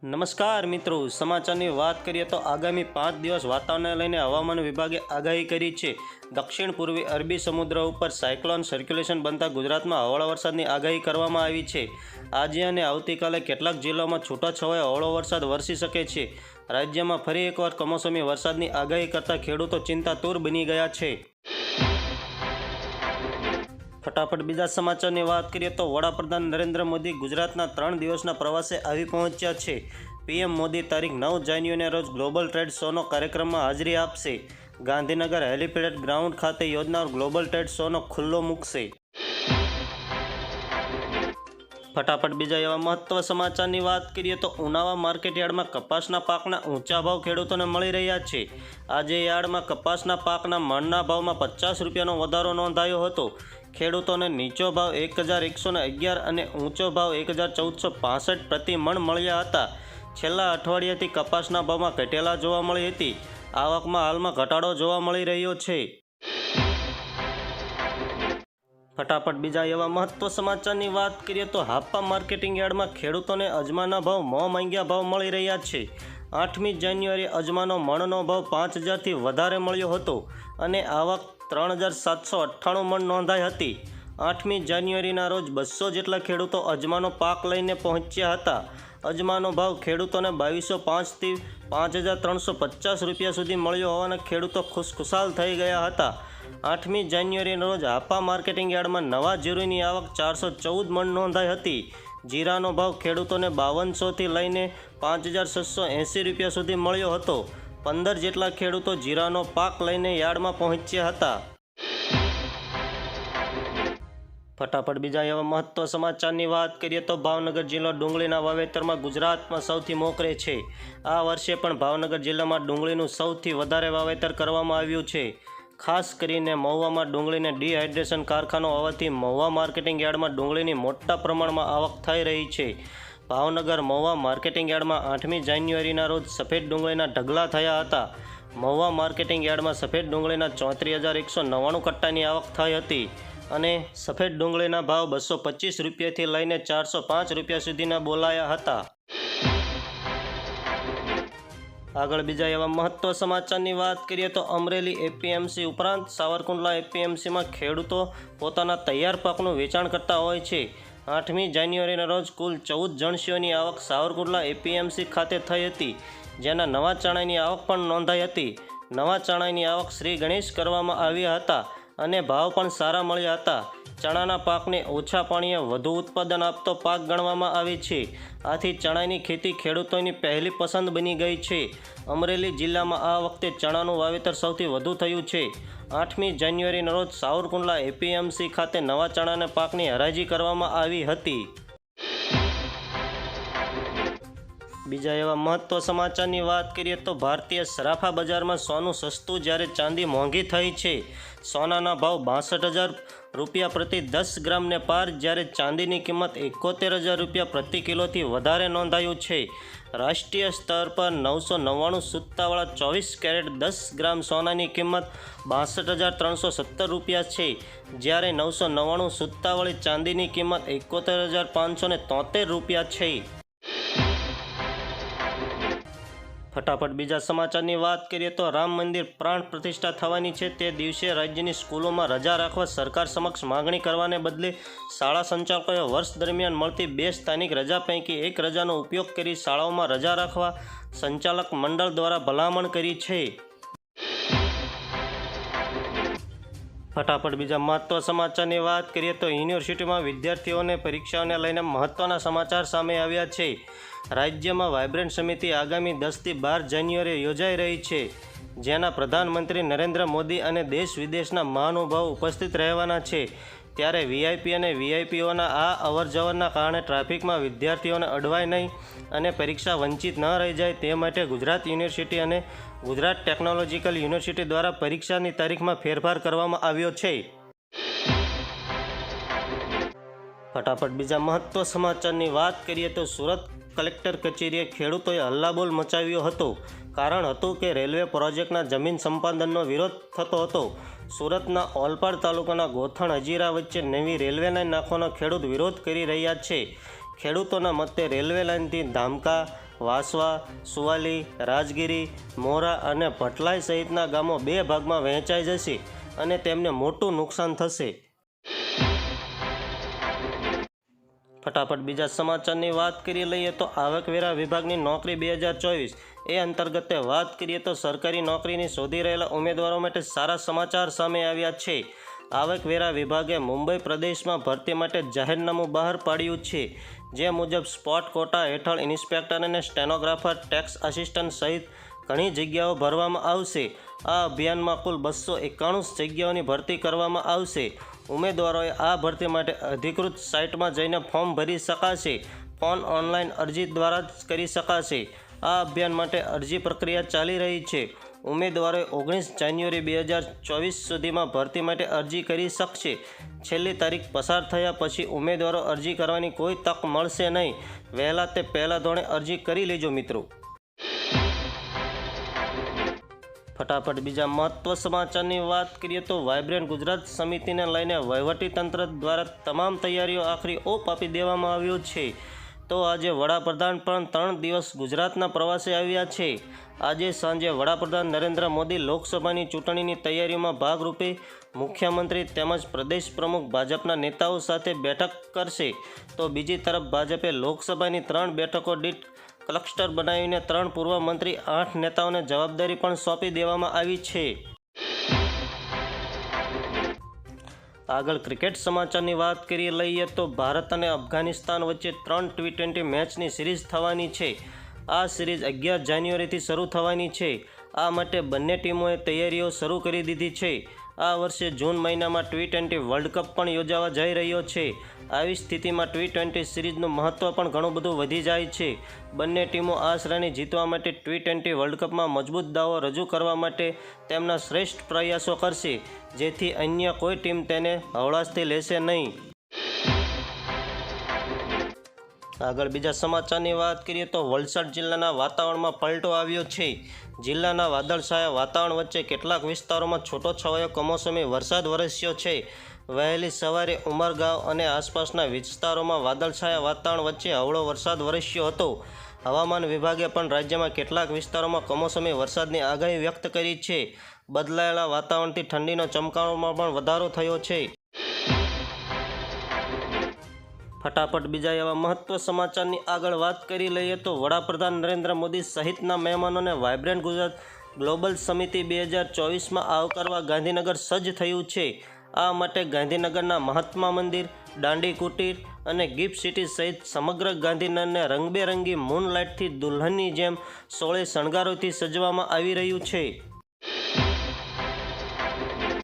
નમસ્કાર મિત્રો, સમાચારની વાત કરીએ તો આગામી 5 દિવસ વાતાવરણને લઈને હવામાન વિભાગે આગાહી કરી છે. દક્ષિણ પૂર્વી અરબી સમુદ્ર ઉપર સાયક્લોન સર્ક્યુલેશન બનતા ગુજરાતમાં હળવા વરસાદની આગાહી કરવામાં આવી છે. આજે અને આવતીકાલે કેટલાક જિલ્લાઓમાં છૂટાછવાયો હળવો વરસાદ વરસી શકે છે. રાજ્યમાં ફરી એકવાર કમોસમી વરસાદની આગાહી કરતા ખેડૂતો ચિંતાતુર બની ગયા છે. ફટાફટ બીજા સમાચારની વાત કરીએ તો વડાપ્રધાન નરેન્દ્ર મોદી ગુજરાતના 3 દિવસના પ્રવાસે આવી પહોંચ્યા છે. પીએમ મોદી તારીખ 9 જાન્યુઆરીના રોજ ગ્લોબલ ટ્રેડ શોનો કાર્યક્રમમાં હાજરી આપશે. ગાંધીનગર હેલિપેડ ગ્રાઉન્ડ ખાતે યોજનાર ગ્લોબલ ટ્રેડ શોનો ખુલ્લો મૂકશે. ફટાફટ બીજા એવા મહત્વ સમાચારની વાત કરીએ તો ઉનાવા માર્કેટયાર્ડમાં કપાસના પાકના ઊંચા ભાવ ખેડૂતોને મળી રહ્યા છે. આજે યાર્ડમાં કપાસના પાકના મણના ભાવમાં 50 રૂપિયાનો વધારો નોંધાયો હતો. ખેડૂતોને નીચો ભાવ 1111 અને ઊંચો ભાવ 1465 પ્રતિ મણ મળ્યા હતા. છેલ્લા અઠવાડિયાથી કપાસના ભાવમાં ઘટેલા જોવા મળી હતી. આવકમાં હાલમાં ઘટાડો જોવા મળી રહ્યો છે. ફટાફટ બીજા એવા મહત્વ સમાચારની વાત કરીએ તો હાપા માર્કેટિંગ યાર્ડમાં ખેડૂતોને અજમાના ભાવ મોં માંગ્યા ભાવ મળી રહ્યા છે. 8મી જાન્યુઆરીએ અજમાનો મણનો ભાવ 5000થી વધારે મળ્યો હતો અને આવક 3798 મણ નોંધાઈ હતી. 8મી જાન્યુઆરીના રોજ 200 જેટલા ખેડૂતો અજમાનો પાક લઈને પહોંચ્યા હતા. અજમાનો ભાવ ખેડૂતોને 2205થી 5350 રૂપિયા સુધી મળ્યો હોવાના ખેડૂતો ખુશખુશાલ થઈ ગયા હતા. 8મી જાન્યુઆરીના રોજ હાપા માર્કેટિંગ યાર્ડમાં નવા જીરુની આવક 414 મણ નોંધાઈ હતી. જીરાનો ભાવ ખેડૂતોને 5200થી લઈને 5680 રૂપિયા સુધી મળ્યો હતો. 15 જેટલા ખેડૂતો જીરાનો પાક લઈને યાર્ડમાં પહોંચ્યા હતા. ફટાફટ બીજા એવા મહત્વ સમાચારની વાત કરીએ તો ભાવનગર જિલ્લો ડુંગળીના વાવેતરમાં ગુજરાતમાં સૌથી મોખરે છે. આ વર્ષે પણ ભાવનગર જિલ્લામાં ડુંગળીનું સૌથી વધારે વાવેતર કરવામાં આવ્યું છે. ખાસ કરીને મહુવામાં ડુંગળીને ડિહાઇડ્રેશન કારખાનો હોવાથી મહુવા માર્કેટિંગ યાર્ડમાં ડુંગળીની મોટા પ્રમાણમાં આવક થઈ રહી છે. ભાવનગર મહુવા માર્કેટિંગ યાર્ડમાં 8મી જાન્યુઆરીના રોજ સફેદ ડુંગળીના ઢગલા થયા હતા. મહુવા માર્કેટિંગ યાર્ડમાં સફેદ ડુંગળીના 34199 કટ્ટાની આવક થઈ હતી અને સફેદ ડુંગળીના ભાવ 225 રૂપિયાથી લઈને 405 રૂપિયા સુધીના બોલાયા હતા. આગળ બીજા એવા મહત્વ સમાચારની વાત કરીએ તો અમરેલી એપીએમસી ઉપરાંત સાવરકુંડલા એપીએમસીમાં ખેડૂતો પોતાના તૈયાર પાકનું વેચાણ કરતા હોય છે. 8મી જાન્યુઆરીના રોજ કુલ 14 જણસીઓની આવક સાવરકુંડલા એપીએમસી ખાતે થઈ હતી, જેના નવા ચણાની આવક પણ નોંધાઈ હતી. નવા ચણાની આવક શ્રી ગણેશ કરવામાં આવ્યા હતા અને ભાવ પણ સારા મળ્યા હતા. ચણાના પાકને ઓછા પાણીએ વધુ ઉત્પાદન આપતો પાક ગણવામાં આવે છે. આથી ચણાની ખેતી ખેડૂતોની પહેલી પસંદ બની ગઈ છે. અમરેલી જિલ્લામાં આ વખતે ચણાનું વાવેતર સૌથી વધુ થયું છે. 8મી જાન્યુઆરીના રોજ સાવરકુંડલા એપીએમસી ખાતે નવા ચણાના પાકની હરાજી કરવામાં આવી હતી. બીજા એવા મહત્વ સમાચારની વાત કરીએ તો ભારતીય સરાફા બજારમાં સોનું સસ્તું જ્યારે ચાંદી મોંઘી થઈ છે. સોનાના ભાવ 62000 રૂપિયા પ્રતિ 10 ગ્રામને પાર, જ્યારે ચાંદીની કિંમત 71000 રૂપિયા પ્રતિ કિલોથી વધારે નોંધાયું છે. રાષ્ટ્રીય સ્તર પર 999 સૂત્તાવાળા 24 કેરેટ 10 ગ્રામ સોનાની કિંમત 62317 રૂપિયા છે, જ્યારે 999 સૂત્તાવાળી ચાંદીની કિંમત 71573 રૂપિયા છે. ફટાફટ બીજા સમાચારની વાત કરીએ તો રામ મંદિર પ્રાણ પ્રતિષ્ઠા થવાની છે તે દિવસે રાજ્યની સ્કૂલોમાં રજા રાખવા સરકાર સમક્ષ માગણી કરવાને બદલે શાળા સંચાલકોએ વર્ષ દરમિયાન મળતી 2 સ્થાનિક રજા પૈકી એક રજાનો ઉપયોગ કરી શાળાઓમાં રજા રાખવા સંચાલક મંડળ દ્વારા ભલામણ કરી છે. ફટાફટ બીજા મહત્વ સમાચારની વાત કરીએ તો યુનિવર્સિટીમાં વિદ્યાર્થીઓને પરીક્ષાઓને લઈને મહત્વના સમાચાર સામે આવ્યા છે. રાજ્યમાં વાઇબ્રન્ટ સમિતિ આગામી 10થી 12 જાન્યુઆરીએ યોજાઈ રહી છે, જેના પ્રધાનમંત્રી નરેન્દ્ર મોદી અને દેશ વિદેશના મહાનુભાવો ઉપસ્થિત રહેવાના છે. ત્યારે વીઆઈપી અને વીઆઈપીઓના આ અવરજવરના કારણે ટ્રાફિકમાં વિદ્યાર્થીઓને અડવાય નહીં અને પરીક્ષા વંચિત ન રહી જાય તે માટે ગુજરાત યુનિવર્સિટી અને ગુજરાત ટેકનોલોજીકલ યુનિવર્સિટી દ્વારા પરીક્ષાની તારીખમાં ફેરફાર કરવામાં આવ્યો છે. ફટાફટ બીજા મહત્વ સમાચારની વાત કરીએ તો સુરત કલેક્ટર કચેરીએ ખેડૂતોએ હલ્લાબોલ મચાવ્યો હતો. કારણ હતું કે રેલવે પ્રોજેક્ટના જમીન સંપાદનનો વિરોધ થતો હતો. સુરતના ઓલપાડ તાલુકાના ગોથણ હજીરા વચ્ચે નવી રેલવે લાઇન નાખવાનો ખેડૂત વિરોધ કરી રહ્યા છે. ખેડૂતોના મતે રેલવે લાઇનથી ધામકા, વાસવા, સુવાલી, રાજગીરી, મોરા અને ભટલાઈ સહિતના ગામો 2 ભાગમાં વહેંચાઈ જશે અને તેમને મોટું નુકસાન થશે. ફટાફટ બીજા સમાચારની વાત કરી લઈએ તો આવકવેરા વિભાગની નોકરી 2024 એ અંતર્ગતે વાત કરીએ તો સરકારી નોકરીની શોધી રહેલા ઉમેદવારો માટે સારા સમાચાર સામે આવ્યા છે. આવકવેરા વિભાગે મુંબઈ પ્રદેશમાં ભરતી માટે જાહેરનામું બહાર પાડ્યું છે. જે મુજબ સ્પોટ કોટા હેઠળ ઇન્સ્પેક્ટર અને સ્ટેનોગ્રાફર, ટેક્સ આસિસ્ટન્ટ સહિત ઘણી જગ્યાઓ ભરવામાં આવશે. આ અભિયાનમાં કુલ 291 જગ્યાઓની ભરતી કરવામાં આવશે. ઉમેદવારોએ આ ભરતી માટે અધિકૃત સાઇટમાં જઈને ફોર્મ ભરી શકાશે. ફોન ઓનલાઈન અરજી દ્વારા જ કરી શકાશે. આ અભિયાન માટે અરજી પ્રક્રિયા ચાલી રહી છે. ઉમેદવારોએ 19 જાન્યુઆરી 2024 સુધીમાં ભરતી માટે અરજી કરી શકશે. છેલ્લી તારીખ પસાર થયા પછી ઉમેદવારો અરજી કરવાની કોઈ તક મળશે નહીં. વહેલા તે પહેલાં ધોરણે અરજી કરી લેજો મિત્રો. ફટાફટ બીજા મહત્વ સમાચારની વાત કરીએ તો વાઇબ્રન્ટ ગુજરાત સમિતિને લઈને વહીવટીતંત્ર દ્વારા તમામ તૈયારીઓ આખરી ઓપ આપી દેવામાં આવ્યો છે. તો આજે વડાપ્રધાન પણ 3 દિવસ ગુજરાતના પ્રવાસે આવ્યા છે. આજે સાંજે વડાપ્રધાન નરેન્દ્ર મોદી લોકસભાની ચૂંટણીની તૈયારીઓમાં ભાગરૂપે મુખ્યમંત્રી તેમજ પ્રદેશ પ્રમુખ ભાજપના નેતાઓ સાથે બેઠક કરશે. તો બીજી તરફ ભાજપે લોકસભાની 3 બેઠકો દીઠ ક્લસ્ટર બનાવીને 3 પૂર્વ મંત્રી 8 નેતાઓને જવાબદારી પણ સોંપી દેવામાં આવી છે. આગળ ક્રિકેટ સમાચારની વાત કરી લઈએ તો ભારત અને અફઘાનિસ્તાન વચ્ચે 3 T20 મેચની સિરીઝ થવાની છે. આ સિરીઝ 11 જાન્યુઆરીથી શરૂ થવાની છે. આ માટે બંને ટીમોએ તૈયારીઓ શરૂ કરી દીધી છે. આ વર્ષે જૂન મહિનામાં T20 વર્લ્ડ કપ પણ યોજાવા જઈ રહ્યો છે. આવી સ્થિતિમાં T20 સિરીઝનું મહત્ત્વ પણ ઘણું બધું વધી જાય છે. બંને ટીમો આ શ્રેણી જીતવા માટે T20 વર્લ્ડ કપમાં મજબૂત દાવો રજૂ કરવા માટે તેમના શ્રેષ્ઠ પ્રયાસો કરશે, જેથી અન્ય કોઈ ટીમ તેને હવળાશથી લેશે નહીં. આગળ બીજા સમાચારની વાત કરીએ તો વલસાડ જિલ્લાના વાતાવરણમાં પલટો આવ્યો છે. જિલ્લાના વાદળછાયા વાતાવરણ વચ્ચે કેટલાક વિસ્તારોમાં છૂટોછવાયો કમોસમી વરસાદ વરસ્યો છે. વહેલી સવારે ઉમરગાંવ અને આસપાસના વિસ્તારોમાં વાદળછાયા વાતાવરણ વચ્ચે હળવો વરસાદ વરસ્યો હતો. હવામાન વિભાગે પણ રાજ્યમાં કેટલાક વિસ્તારોમાં કમોસમી વરસાદની આગાહી વ્યક્ત કરી છે. બદલાયેલા વાતાવરણથી ઠંડીનો ચમકારોમાં પણ વધારો થયો છે. ફટાફટ બીજા એવા મહત્વ સમાચારની આગળ વાત કરી લઈએ તો વડાપ્રધાન નરેન્દ્ર મોદી સહિતના મહેમાનોને વાઇબ્રન્ટ ગુજરાત ગ્લોબલ સમિતિ 2024માં આવકારવા ગાંધીનગર સજ્જ થયું છે. આ માટે ગાંધીનગરના મહાત્મા મંદિર, દાંડી કુટીર અને ગિફ્ટ સિટી સહિત સમગ્ર ગાંધીનગરને રંગબેરંગી મૂનલાઇટથી દુલ્હનની જેમ 16 શણગારોથી સજવામાં આવી રહ્યું છે.